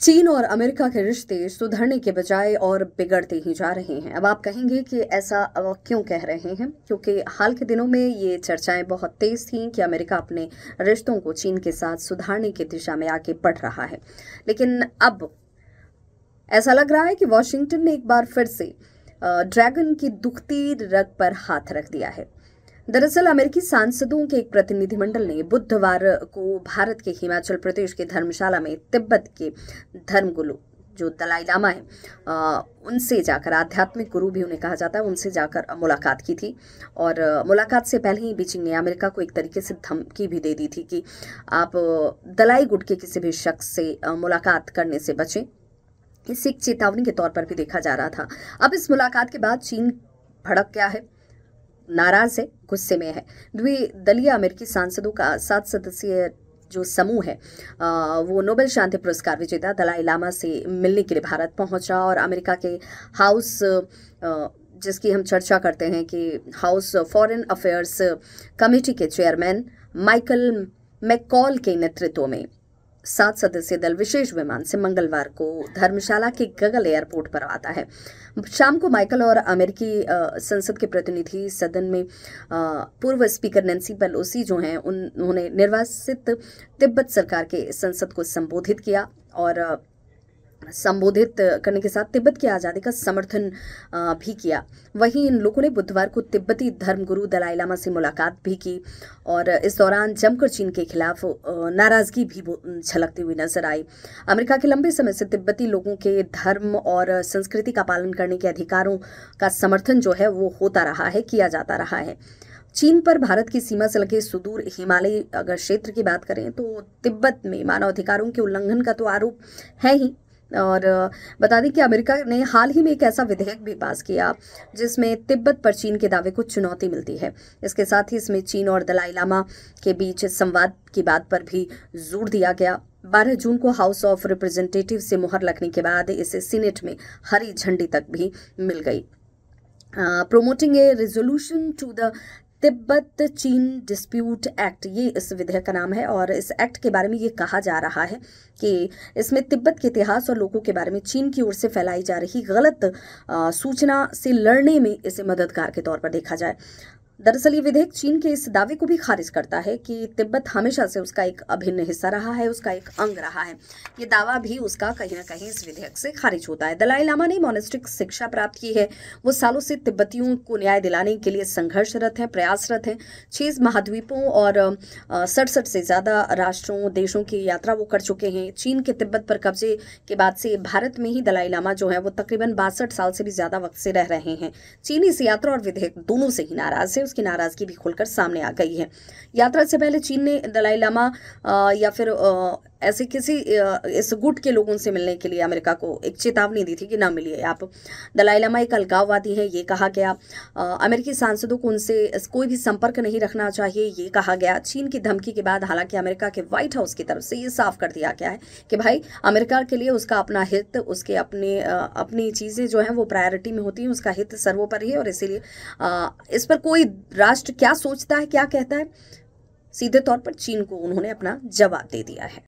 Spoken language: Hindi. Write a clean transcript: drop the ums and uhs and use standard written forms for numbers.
चीन और अमेरिका के रिश्ते सुधरने के बजाय और बिगड़ते ही जा रहे हैं। अब आप कहेंगे कि ऐसा क्यों कह रहे हैं? क्योंकि हाल के दिनों में ये चर्चाएं बहुत तेज थीं कि अमेरिका अपने रिश्तों को चीन के साथ सुधारने की दिशा में आगे बढ़ रहा है। लेकिन अब ऐसा लग रहा है कि वॉशिंगटन ने एक बार फिर से ड्रैगन की दुखती रग पर हाथ रख दिया है। दरअसल अमेरिकी सांसदों के एक प्रतिनिधिमंडल ने बुधवार को भारत के हिमाचल प्रदेश के धर्मशाला में तिब्बत के धर्मगुरु जो दलाई लामा है उनसे जाकर, आध्यात्मिक गुरु भी उन्हें कहा जाता है, उनसे जाकर मुलाकात की थी। और मुलाकात से पहले ही बीजिंग ने अमेरिका को एक तरीके से धमकी भी दे दी थी कि आप दलाई गुट के किसी भी शख्स से मुलाकात करने से बचें। इसे एक चेतावनी के तौर पर भी देखा जा रहा था। अब इस मुलाकात के बाद चीन भड़क गया है, नाराज है, गुस्से में है। द्विदलीय अमेरिकी सांसदों का 7 सदस्यीय जो समूह है वो नोबेल शांति पुरस्कार विजेता दलाई लामा से मिलने के लिए भारत पहुंचा और अमेरिका के हाउस जिसकी हम चर्चा करते हैं कि हाउस फॉरेन अफेयर्स कमेटी के चेयरमैन माइकल मैकॉल के नेतृत्व में 7 सदस्यीय दल विशेष विमान से मंगलवार को धर्मशाला के गगल एयरपोर्ट पर आता है। शाम को माइकल और अमेरिकी संसद के प्रतिनिधि सदन में पूर्व स्पीकर नैन्सी पेलोसी जो हैं उन्होंने निर्वासित तिब्बत सरकार के संसद को संबोधित किया और संबोधित करने के साथ तिब्बत की आज़ादी का समर्थन भी किया। वहीं इन लोगों ने बुधवार को तिब्बती धर्मगुरु दलाई लामा से मुलाकात भी की और इस दौरान जमकर चीन के खिलाफ नाराजगी भी झलकती हुई नजर आई। अमेरिका के लंबे समय से तिब्बती लोगों के धर्म और संस्कृति का पालन करने के अधिकारों का समर्थन जो है वो होता रहा है, किया जाता रहा है। चीन पर भारत की सीमा से लगे सुदूर हिमालयी अगर क्षेत्र की बात करें तो तिब्बत में मानवाधिकारों के उल्लंघन का तो आरोप है ही। और बता दें कि अमेरिका ने हाल ही में एक ऐसा विधेयक भी पास किया जिसमें तिब्बत पर चीन के दावे को चुनौती मिलती है। इसके साथ ही इसमें चीन और दलाई लामा के बीच संवाद की बात पर भी जोर दिया गया। 12 जून को हाउस ऑफ रिप्रेजेंटेटिव से मुहर लगने के बाद इसे सीनेट में हरी झंडी तक भी मिल गई। Promoting a resolution to the Tibet China dispute act, ये इस विधेयक का नाम है। और इस एक्ट के बारे में ये कहा जा रहा है कि इसमें तिब्बत के इतिहास और लोगों के बारे में चीन की ओर से फैलाई जा रही गलत सूचना से लड़ने में इसे मददगार के तौर पर देखा जाए। दरअसल ये विधेयक चीन के इस दावे को भी खारिज करता है कि तिब्बत हमेशा से उसका एक अभिन्न हिस्सा रहा है, उसका एक अंग रहा है। ये दावा भी उसका कहीं ना कहीं इस विधेयक से खारिज होता है। दलाई लामा ने मोनेस्टिक शिक्षा प्राप्त की है। वो सालों से तिब्बतियों को न्याय दिलाने के लिए संघर्षरत हैं, प्रयासरत हैं। 6 महाद्वीपों और 67 से ज़्यादा राष्ट्रों देशों की यात्रा वो कर चुके हैं। चीन के तिब्बत पर कब्जे के बाद से भारत में ही दलाई लामा जो है वो तकरीबन 62 साल से भी ज़्यादा वक्त से रह रहे हैं। चीन इस यात्रा और विधेयक दोनों से ही नाराज है, उसकी नाराजगी भी खुलकर सामने आ गई है। यात्रा से पहले चीन ने दलाई लामा या फिर ऐसे किसी इस गुट के लोगों से मिलने के लिए अमेरिका को एक चेतावनी दी थी कि ना मिलिए आप। दलाई लामा एक अलगाववादी है, ये कहा गया। अमेरिकी सांसदों को उनसे कोई भी संपर्क नहीं रखना चाहिए, ये कहा गया। चीन की धमकी के बाद हालांकि अमेरिका के व्हाइट हाउस की तरफ से ये साफ कर दिया गया है कि भाई अमेरिका के लिए उसका अपना हित, उसके अपनी चीज़ें जो हैं वो प्रायोरिटी में होती हैं, उसका हित सर्वोपरि है। और इसीलिए इस पर कोई राष्ट्र क्या सोचता है, क्या कहता है, सीधे तौर पर चीन को उन्होंने अपना जवाब दे दिया है।